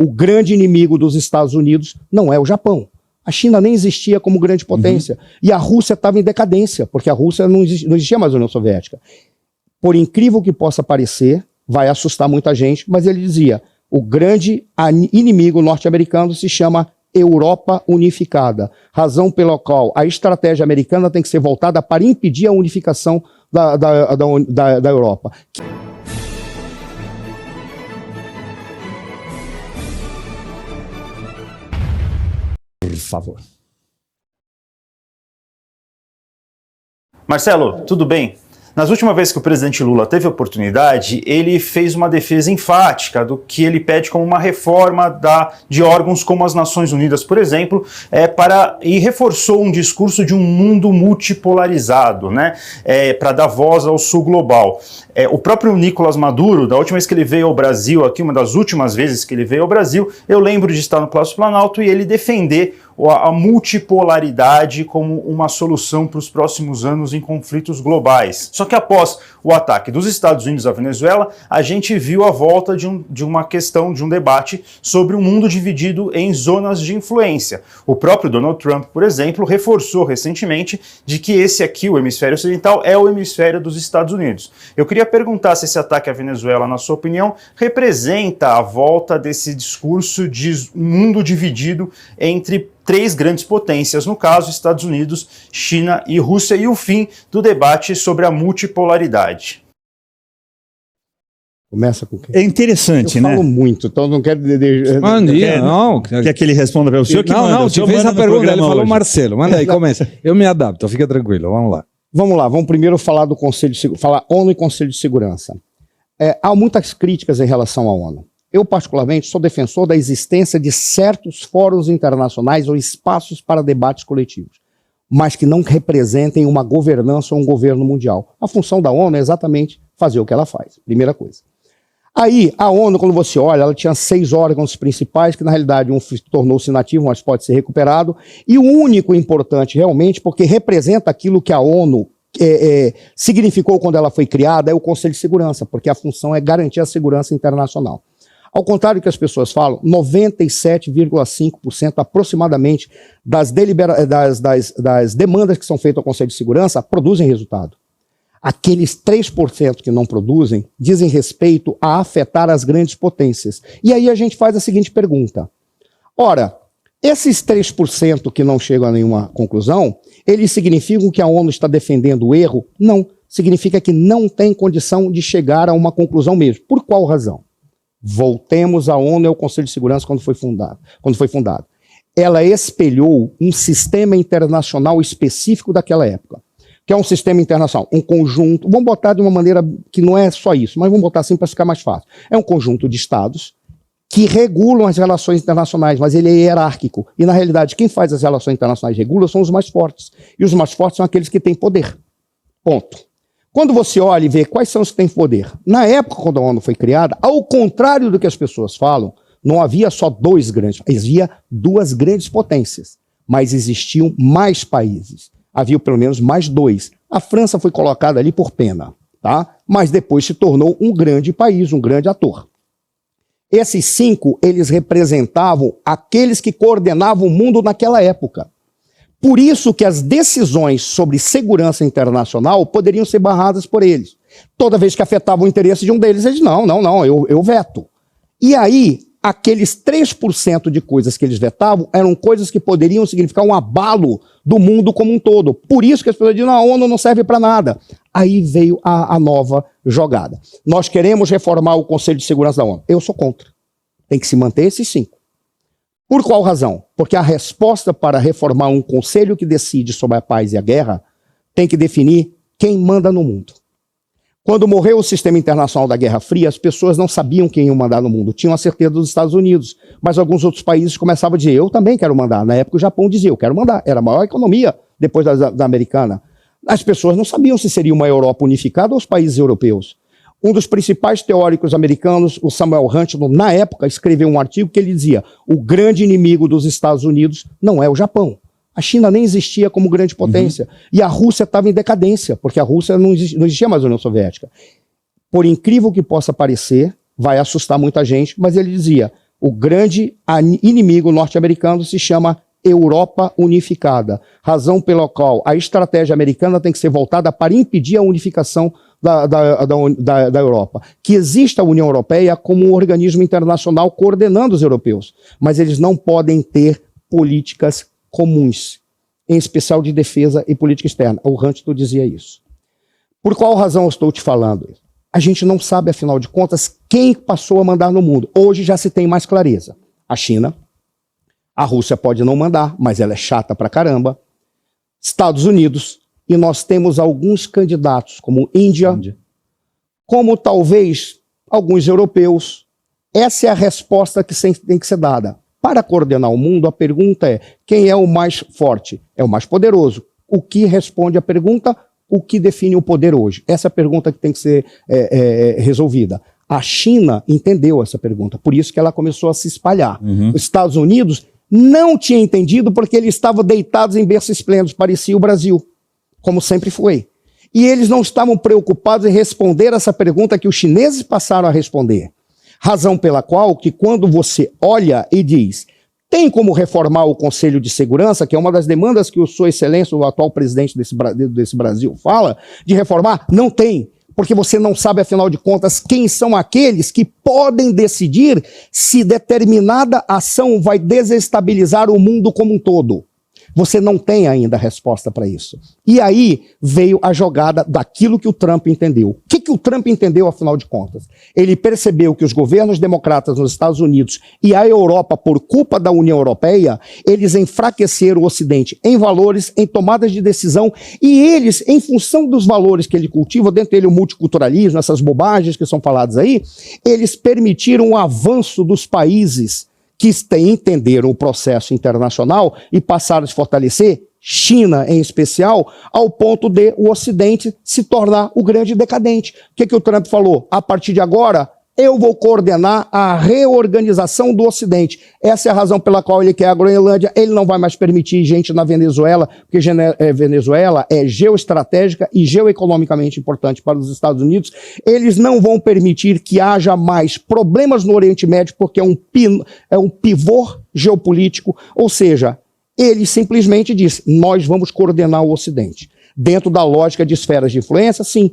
o grande inimigo dos Estados Unidos não é o Japão. A China nem existia como grande potência. E a Rússia estava em decadência, porque a Rússia não existia mais a União Soviética. Por incrível que possa parecer, vai assustar muita gente, mas ele dizia, o grande inimigo norte-americano se chama Europa unificada. Razão pela qual a estratégia americana tem que ser voltada para impedir a unificação da Europa. Por favor. Marcelo, tudo bem? Nas últimas vezes que o presidente Lula teve a oportunidade, ele fez uma defesa enfática do que ele pede como uma reforma de órgãos como as Nações Unidas, por exemplo, e reforçou um discurso de um mundo multipolarizado, né, para dar voz ao sul global. O próprio Nicolás Maduro, da última vez que ele veio ao Brasil, aqui uma das últimas vezes que ele veio ao Brasil, eu lembro de estar no Palácio Planalto e ele defender a multipolaridade como uma solução para os próximos anos em conflitos globais. Só que após o ataque dos Estados Unidos à Venezuela, a gente viu a volta de uma questão, de um debate sobre um mundo dividido em zonas de influência. O próprio Donald Trump, por exemplo, reforçou recentemente de que esse aqui, o hemisfério ocidental, é o hemisfério dos Estados Unidos. Eu queria perguntar se esse ataque à Venezuela, na sua opinião, representa a volta desse discurso de um mundo dividido entre três grandes potências, no caso, Estados Unidos, China e Rússia, e o fim do debate sobre a multipolaridade. Começa com quem? É interessante, né? Eu falo muito, então não quero... Quer que ele responda para o senhor? Não, te fez a pergunta, ele falou Marcelo, manda aí, começa. Eu me adapto, fica tranquilo, vamos lá. Vamos primeiro falar do Conselho de falar ONU e Conselho de Segurança. Há muitas críticas em relação à ONU. Eu, particularmente, sou defensor da existência de certos fóruns internacionais ou espaços para debates coletivos, mas que não representem uma governança ou um governo mundial. A função da ONU é exatamente fazer o que ela faz, primeira coisa. Aí, a ONU, quando você olha, ela tinha 6 órgãos principais, que na realidade um tornou-se inativo, mas pode ser recuperado, e o único importante realmente, porque representa aquilo que a ONU significou quando ela foi criada, é o Conselho de Segurança, porque a função é garantir a segurança internacional. Ao contrário do que as pessoas falam, 97,5% aproximadamente das demandas que são feitas ao Conselho de Segurança produzem resultado. Aqueles 3% que não produzem dizem respeito a afetar as grandes potências. E aí a gente faz a seguinte pergunta. Ora, esses 3% que não chegam a nenhuma conclusão, eles significam que a ONU está defendendo o erro? Não. Significa que não tem condição de chegar a uma conclusão mesmo. Por qual razão? Voltemos à ONU e ao Conselho de Segurança quando foi fundado. Ela espelhou um sistema internacional específico daquela época, que é um sistema internacional, um conjunto, vamos botar de uma maneira que não é só isso, mas vamos botar assim para ficar mais fácil. É um conjunto de estados que regulam as relações internacionais, mas ele é hierárquico. E, na realidade, quem faz as relações internacionais regula são os mais fortes. E os mais fortes são aqueles que têm poder. Ponto. Quando você olha e vê quais são os que têm poder, na época quando a ONU foi criada, ao contrário do que as pessoas falam, não havia só 2 grandes, havia 2 grandes potências, mas existiam mais países, havia pelo menos mais 2. A França foi colocada ali por pena, tá? Mas depois se tornou um grande país, um grande ator. Esses 5, eles representavam aqueles que coordenavam o mundo naquela época. Por isso que as decisões sobre segurança internacional poderiam ser barradas por eles. Toda vez que afetava o interesse de um deles, eles, eu veto. E aí, aqueles 3% de coisas que eles vetavam eram coisas que poderiam significar um abalo do mundo como um todo. Por isso que as pessoas dizem, a ONU não serve para nada. Aí veio a nova jogada. Nós queremos reformar o Conselho de Segurança da ONU. Eu sou contra. Tem que se manter esses 5. Por qual razão? Porque a resposta para reformar um conselho que decide sobre a paz e a guerra tem que definir quem manda no mundo. Quando morreu o sistema internacional da Guerra Fria, as pessoas não sabiam quem ia mandar no mundo. Tinham a certeza dos Estados Unidos, mas alguns outros países começavam a dizer, eu também quero mandar. Na época o Japão dizia, eu quero mandar. Era a maior economia depois da americana. As pessoas não sabiam se seria uma Europa unificada ou os países europeus. Um dos principais teóricos americanos, o Samuel Huntington, na época, escreveu um artigo que ele dizia, o grande inimigo dos Estados Unidos não é o Japão. A China nem existia como grande potência. E a Rússia estava em decadência, porque a Rússia não existia mais a União Soviética. Por incrível que possa parecer, vai assustar muita gente, mas ele dizia, O grande inimigo norte-americano se chama Europa unificada, razão pela qual a estratégia americana tem que ser voltada para impedir a unificação da Europa. Que exista a União Europeia como um organismo internacional coordenando os europeus, mas eles não podem ter políticas comuns, em especial de defesa e política externa. O Huntington dizia isso. Por qual razão eu estou te falando isso? A gente não sabe, afinal de contas, quem passou a mandar no mundo. Hoje já se tem mais clareza. A China, a Rússia pode não mandar, mas ela é chata pra caramba. Estados Unidos, e nós temos alguns candidatos, como Índia, como talvez alguns europeus. Essa é a resposta que tem que ser dada. Para coordenar o mundo, a pergunta é: quem é o mais forte? É o mais poderoso. O que responde à pergunta? O que define o poder hoje? Essa é a pergunta que tem que ser resolvida. A China entendeu essa pergunta, por isso que ela começou a se espalhar. Os Estados Unidos não tinha entendido porque eles estavam deitados em berço esplêndido, parecia o Brasil, como sempre foi. E eles não estavam preocupados em responder essa pergunta que os chineses passaram a responder. Razão pela qual que quando você olha e diz: tem como reformar o Conselho de Segurança, que é uma das demandas que o Sua Excelência, o atual presidente desse Brasil, fala, de reformar? Não tem, porque você não sabe, afinal de contas, quem são aqueles que podem decidir se determinada ação vai desestabilizar o mundo como um todo. Você não tem ainda a resposta para isso. E aí veio a jogada daquilo que o Trump entendeu. O que o Trump entendeu, afinal de contas? Ele percebeu que os governos democratas nos Estados Unidos e a Europa, por culpa da União Europeia, eles enfraqueceram o Ocidente em valores, em tomadas de decisão, e eles, em função dos valores que ele cultiva, dentro dele o multiculturalismo, essas bobagens que são faladas aí, eles permitiram o avanço dos países que entenderam o processo internacional e passaram a se fortalecer, China em especial, ao ponto de o Ocidente se tornar o grande decadente. O que o Trump falou? A partir de agora, eu vou coordenar a reorganização do Ocidente. Essa é a razão pela qual ele quer a Groenlândia. Ele não vai mais permitir gente na Venezuela, porque Venezuela é geoestratégica e geoeconomicamente importante para os Estados Unidos. Eles não vão permitir que haja mais problemas no Oriente Médio, porque é um pivô geopolítico. Ou seja, ele simplesmente diz: nós vamos coordenar o Ocidente. Dentro da lógica de esferas de influência, sim.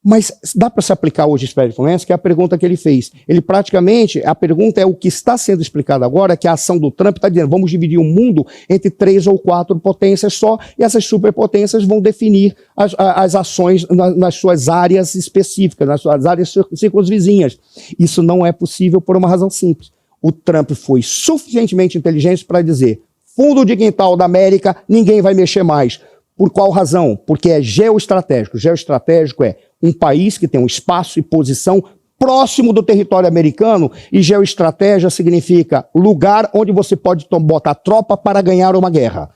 Mas dá para se aplicar hoje a esfera de influência, que é a pergunta que ele fez. Ele praticamente, a pergunta é o que está sendo explicado agora, que a ação do Trump está dizendo: vamos dividir o mundo entre 3 ou 4 potências só, e essas superpotências vão definir as ações nas suas áreas específicas, nas suas áreas circunvizinhas. Isso não é possível por uma razão simples. O Trump foi suficientemente inteligente para dizer: fundo de quintal da América, ninguém vai mexer mais. Por qual razão? Porque é geoestratégico. Geoestratégico é um país que tem um espaço e posição próximo do território americano, e geoestratégia significa lugar onde você pode botar tropa para ganhar uma guerra.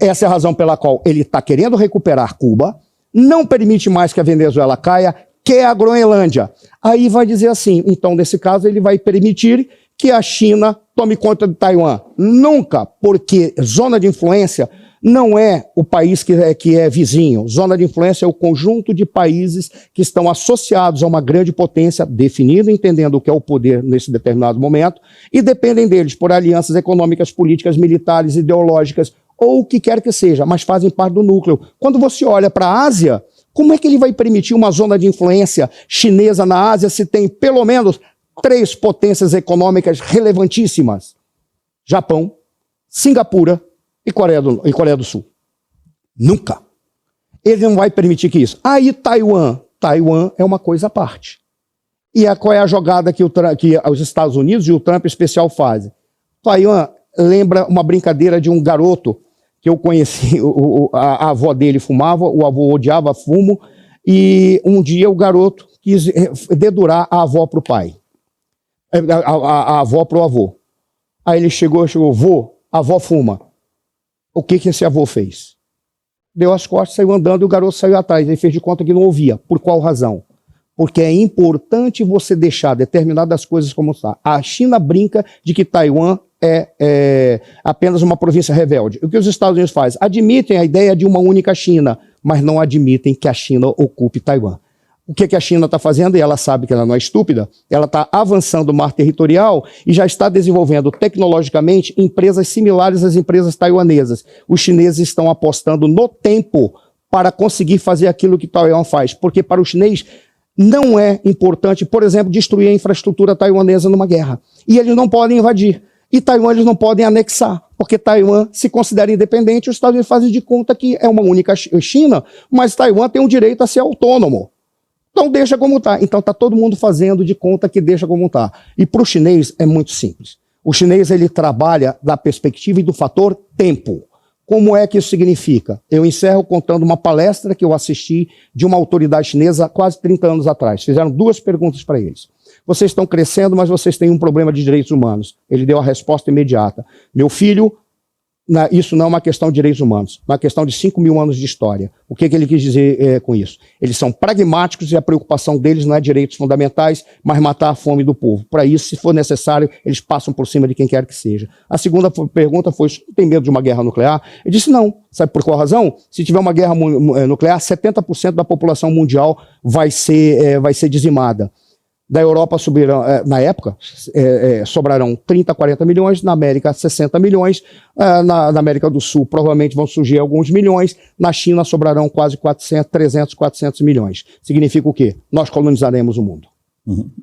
Essa é a razão pela qual ele está querendo recuperar Cuba, não permite mais que a Venezuela caia, quer a Groenlândia. Aí vai dizer assim: então, nesse caso, ele vai permitir que a China tome conta de Taiwan. Nunca, porque zona de influência não é o país que é vizinho. Zona de influência é o conjunto de países que estão associados a uma grande potência, definida, entendendo o que é o poder nesse determinado momento, e dependem deles por alianças econômicas, políticas, militares, ideológicas, ou o que quer que seja, mas fazem parte do núcleo. Quando você olha para a Ásia, como é que ele vai permitir uma zona de influência chinesa na Ásia se tem pelo menos 3 potências econômicas relevantíssimas? Japão, Singapura e Coreia do Sul. Nunca. Ele não vai permitir que isso. Aí Taiwan é uma coisa à parte. E qual é a jogada que os Estados Unidos e o Trump especial fazem? Taiwan lembra uma brincadeira de um garoto que eu conheci, a avó dele fumava, o avô odiava fumo, e um dia o garoto quis dedurar a avó para o pai. A avó para o avô. Aí ele chegou, vô, a avó fuma. O que esse avô fez? Deu as costas, saiu andando e o garoto saiu atrás. Ele fez de conta que não ouvia. Por qual razão? Porque é importante você deixar determinadas coisas como está. A China brinca de que Taiwan é apenas uma província rebelde. O que os Estados Unidos fazem? Admitem a ideia de uma única China, mas não admitem que a China ocupe Taiwan. O que a China está fazendo, e ela sabe que ela não é estúpida, ela está avançando o mar territorial e já está desenvolvendo tecnologicamente empresas similares às empresas taiwanesas. Os chineses estão apostando no tempo para conseguir fazer aquilo que Taiwan faz, porque para o chinês não é importante, por exemplo, destruir a infraestrutura taiwanesa numa guerra. E eles não podem invadir. E Taiwan eles não podem anexar, porque Taiwan se considera independente, os Estados Unidos fazem de conta que é uma única China, mas Taiwan tem o direito a ser autônomo. Então deixa como está. Então está todo mundo fazendo de conta que deixa como está. E para o chinês é muito simples. O chinês ele trabalha da perspectiva e do fator tempo. Como é que isso significa? Eu encerro contando uma palestra que eu assisti de uma autoridade chinesa há quase 30 anos atrás. Fizeram 2 perguntas para eles. Vocês estão crescendo, mas vocês têm um problema de direitos humanos. Ele deu a resposta imediata. Meu filho, isso não é uma questão de direitos humanos, é uma questão de 5 mil anos de história. O que ele quis dizer com isso? Eles são pragmáticos e a preocupação deles não é direitos fundamentais, mas matar a fome do povo. Para isso, se for necessário, eles passam por cima de quem quer que seja. A segunda pergunta foi, tem medo de uma guerra nuclear? Ele disse não. Sabe por qual razão? Se tiver uma guerra nuclear, 70% da população mundial vai ser dizimada. Da Europa subirão, na época, sobrarão 30, 40 milhões, na América 60 milhões, na América do Sul provavelmente vão surgir alguns milhões, na China sobrarão quase 300, 400 milhões. Significa o quê? Nós colonizaremos o mundo.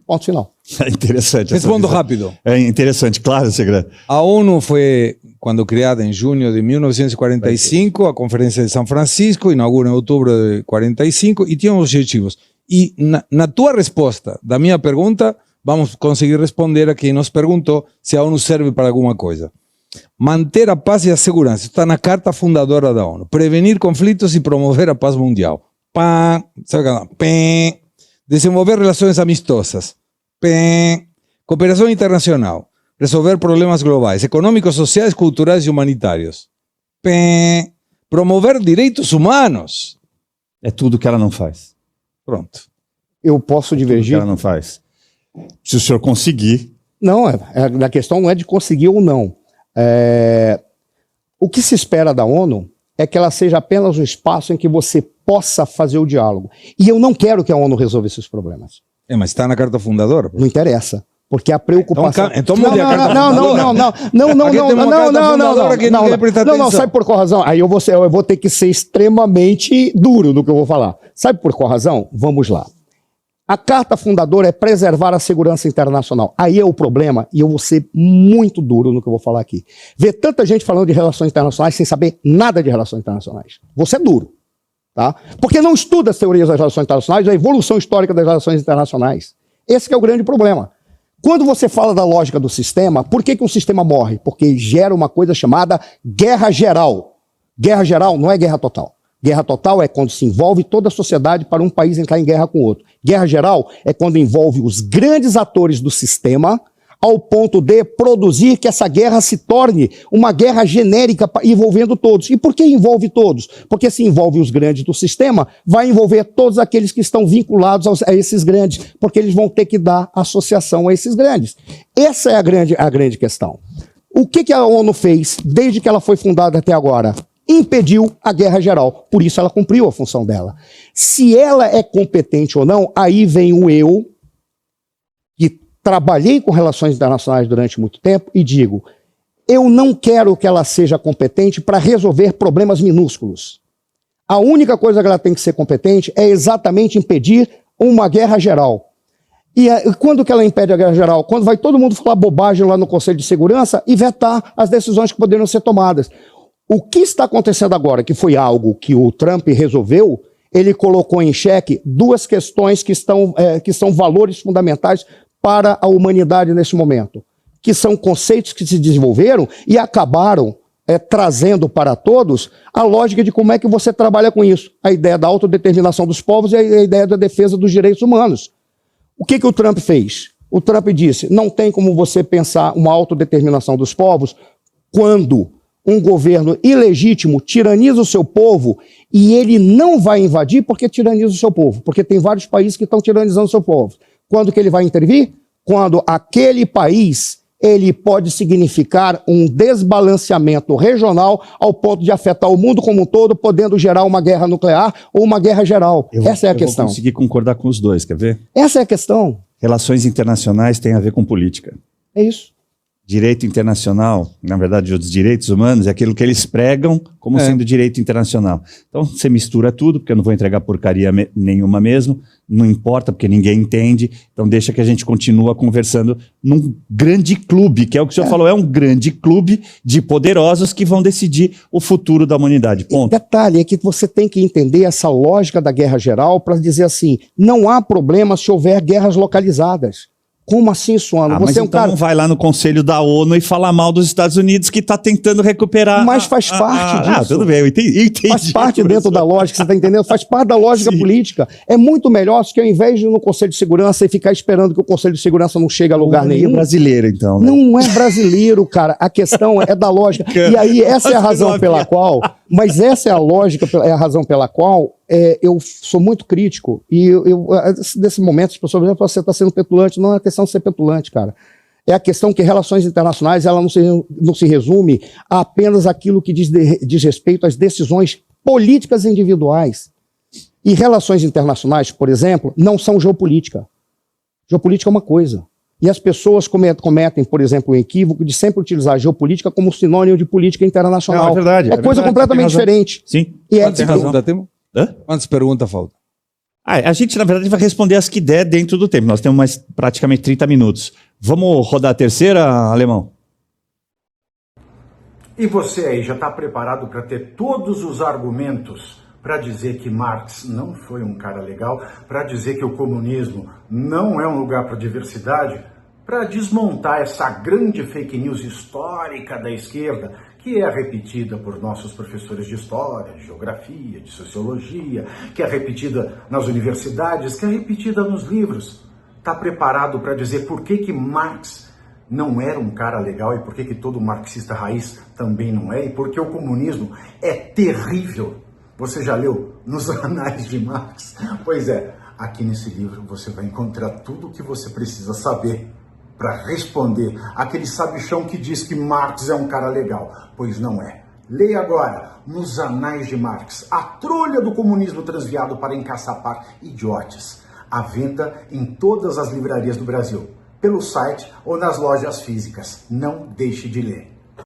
Ponto final. É interessante. Respondo rápido. É interessante, claro, Segredo. A ONU foi, quando criada em junho de 1945, a Conferência de São Francisco inaugura em outubro de 1945 e tinha objetivos. E na tua resposta da minha pergunta, vamos conseguir responder a quem nos perguntou se a ONU serve para alguma coisa. Manter a paz e a segurança. Está na carta fundadora da ONU. Prevenir conflitos e promover a paz mundial. Pá, sabe? Pé. Desenvolver relações amistosas. Pé. Cooperação internacional. Resolver problemas globais, econômicos, sociais, culturais e humanitários. Pé. Promover direitos humanos. É tudo que ela não faz. Pronto. Eu posso divergir? Ela não faz. Se o senhor conseguir... Não, a questão não é de conseguir ou não. O que se espera da ONU é que ela seja apenas um espaço em que você possa fazer o diálogo. E eu não quero que a ONU resolva esses problemas. Mas está na carta fundadora. Não interessa. Porque a preocupação... Então mude a carta fundadora. Não, sabe por qual razão? Aí eu vou ter que ser extremamente duro no que eu vou falar. Sabe por qual razão? Vamos lá. A carta fundadora é preservar a segurança internacional. Aí é o problema, e eu vou ser muito duro no que eu vou falar aqui. Ver tanta gente falando de relações internacionais sem saber nada de relações internacionais. Você é duro. Tá? Porque não estuda as teorias das relações internacionais, a evolução histórica das relações internacionais. Esse que é o grande problema. Quando você fala da lógica do sistema, por que o sistema morre? Porque gera uma coisa chamada guerra geral. Guerra geral não é guerra total. Guerra total é quando se envolve toda a sociedade para um país entrar em guerra com o outro. Guerra geral é quando envolve os grandes atores do sistema ao ponto de produzir que essa guerra se torne uma guerra genérica envolvendo todos. E por que envolve todos? Porque se envolve os grandes do sistema, vai envolver todos aqueles que estão vinculados a esses grandes, porque eles vão ter que dar associação a esses grandes. Essa é a grande questão. O que a ONU fez desde que ela foi fundada até agora? Impediu a guerra geral. Por isso ela cumpriu a função dela. Se ela é competente ou não, aí vem o eu, que trabalhei com relações internacionais durante muito tempo e digo, eu não quero que ela seja competente para resolver problemas minúsculos. A única coisa que ela tem que ser competente é exatamente impedir uma guerra geral. E quando que ela impede a guerra geral? Quando vai todo mundo falar bobagem lá no Conselho de Segurança e vetar as decisões que poderiam ser tomadas. O que está acontecendo agora, que foi algo que o Trump resolveu, ele colocou em xeque 2 questões que são valores fundamentais para a humanidade nesse momento, que são conceitos que se desenvolveram e acabaram trazendo para todos a lógica de como é que você trabalha com isso. A ideia da autodeterminação dos povos e a ideia da defesa dos direitos humanos. O que o Trump fez? O Trump disse, não tem como você pensar uma autodeterminação dos povos quando um governo ilegítimo tiraniza o seu povo e ele não vai invadir porque tiraniza o seu povo, porque tem vários países que estão tiranizando o seu povo. Quando que ele vai intervir? Quando aquele país ele pode significar um desbalanceamento regional ao ponto de afetar o mundo como um todo, podendo gerar uma guerra nuclear ou uma guerra geral. Essa é a questão. Eu vou conseguir concordar com os dois, quer ver? Essa é a questão. Relações internacionais têm a ver com política. É isso. Direito internacional, na verdade, os direitos humanos, é aquilo que eles pregam como sendo direito internacional. Então, você mistura tudo, porque eu não vou entregar porcaria nenhuma mesmo, não importa, porque ninguém entende, então deixa que a gente continua conversando num grande clube, que é o que o senhor falou, é um grande clube de poderosos que vão decidir o futuro da humanidade, ponto. Detalhe é que você tem que entender essa lógica da guerra geral para dizer assim, não há problema se houver guerras localizadas. Como assim, Suano? Mas Você é um então cara... não vai lá no Conselho da ONU e falar mal dos Estados Unidos que está tentando recuperar... Mas faz parte disso. Tudo bem, eu entendi. Faz parte dentro da lógica, você está entendendo? Faz parte da lógica política. É muito melhor que ao invés de ir no Conselho de Segurança e ficar esperando que o Conselho de Segurança não chegue a lugar nenhum. Brasileiro, então. Né? Não é brasileiro, cara. A questão é da lógica. E aí, essa é a razão pela qual... Mas essa é a lógica, é a razão pela qual eu sou muito crítico. E nesse momento, as pessoas dizem, você está sendo petulante. Não é questão de ser petulante, cara. É a questão que relações internacionais ela não se resume a apenas aquilo que diz respeito às decisões políticas individuais. E relações internacionais, por exemplo, não são geopolítica. Geopolítica é uma coisa. E as pessoas cometem, por exemplo, o equívoco de sempre utilizar a geopolítica como sinônimo de política internacional. Não, é verdade. É coisa completamente diferente. Sim. E Quantas perguntas temos? Quantas perguntas faltam? A gente, na verdade, vai responder as que der dentro do tempo. Nós temos mais praticamente 30 minutos. Vamos rodar a terceira, Alemão? E você aí já está preparado para ter todos os argumentos para dizer que Marx não foi um cara legal, para dizer que o comunismo não é um lugar para diversidade, para desmontar essa grande fake news histórica da esquerda, que é repetida por nossos professores de história, de geografia, de sociologia, que é repetida nas universidades, que é repetida nos livros. Está preparado para dizer por que Marx não era um cara legal e por que todo marxista raiz também não é, e por que o comunismo é terrível? Você já leu Nos Anais de Marx? Pois é, aqui nesse livro você vai encontrar tudo o que você precisa saber para responder aquele sabichão que diz que Marx é um cara legal. Pois não é. Leia agora Nos Anais de Marx, a trolha do comunismo transviado para encaçapar idiotes. À venda em todas as livrarias do Brasil, pelo site ou nas lojas físicas. Não deixe de ler.